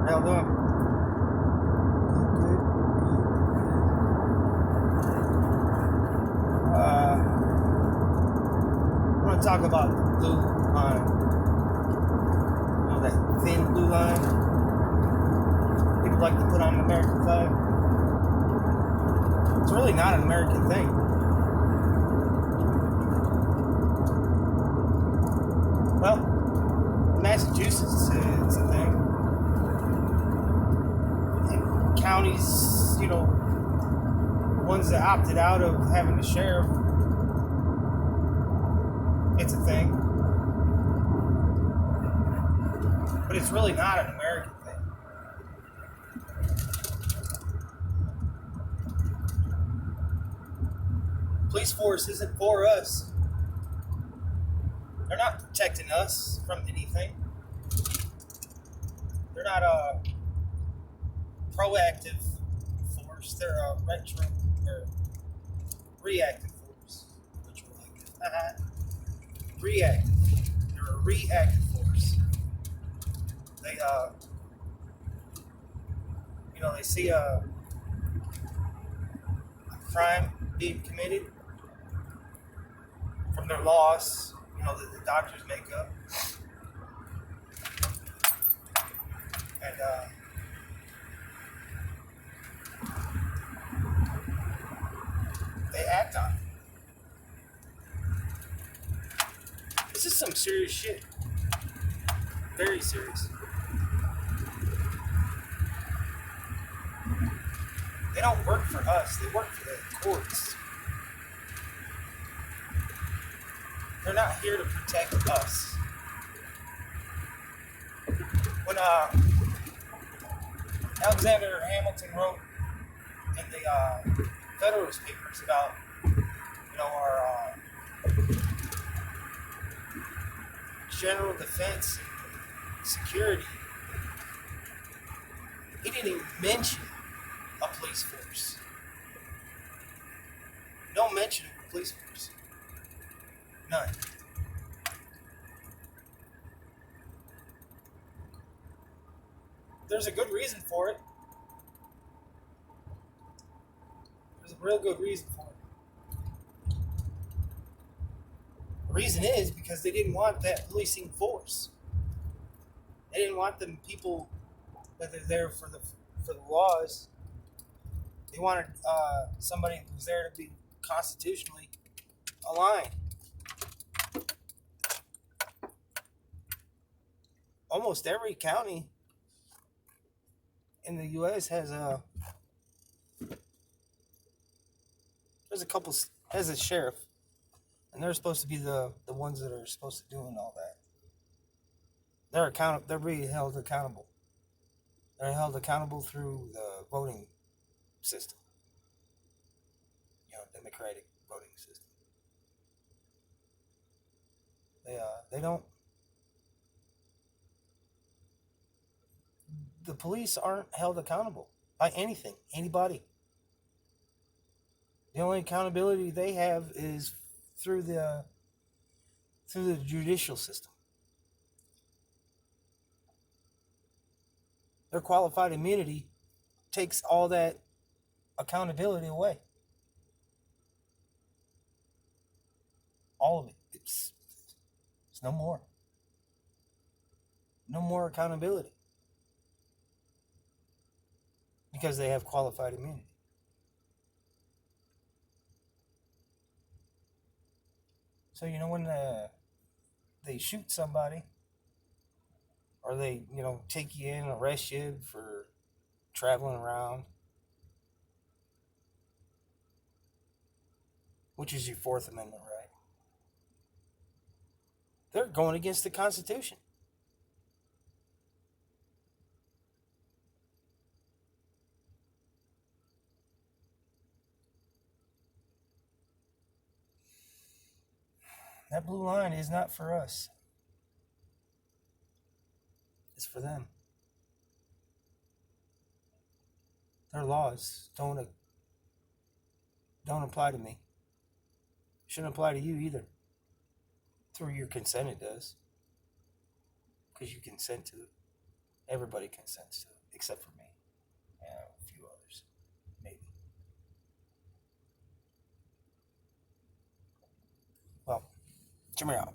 How doing? Good. I want to talk about the blue line. You know, that thin blue line people like to put on an American flag. It's really not an American thing. Well, Massachusetts is a thing. And counties, ones that opted out of having a sheriff, it's a thing. But it's really not an American thing. Police force isn't for us. They're not protecting us from anything. They're not a proactive force. They're a reactive force. Reactive. They're a reactive force. They they see a crime being committed from their loss, that the doctors make up, and they act on it. This is some serious shit. Very serious. They don't work for us. They work for the courts. They're not here to protect us. When Alexander Hamilton wrote in the Federalist Papers about, our general defense and security, he didn't even mention a police force. No mention of a police force. None. There's a good reason for it. There's a real good reason for it. The reason is because they didn't want that policing force. They didn't want them people that are there for the laws. They wanted somebody who's there to be constitutionally aligned. Almost every county in the U.S. has a sheriff, and they're supposed to be the ones that are supposed to doing all that. They're being held accountable. They're held accountable through the voting system. Democratic voting system. They don't. The police aren't held accountable by anything, anybody. The only accountability they have is through the judicial system. Their qualified immunity takes all that accountability away. All of it. It's no more. No more accountability. Because they have qualified immunity. So, when they shoot somebody, or they, take you in, arrest you for traveling around, which is your Fourth Amendment right, they're going against the Constitution. That blue line is not for us. It's for them. Their laws don't apply to me. Shouldn't apply to you either. Through your consent it does. because you consent to it. Everybody consents to it, except for me and a few others, maybe. Well, check me out.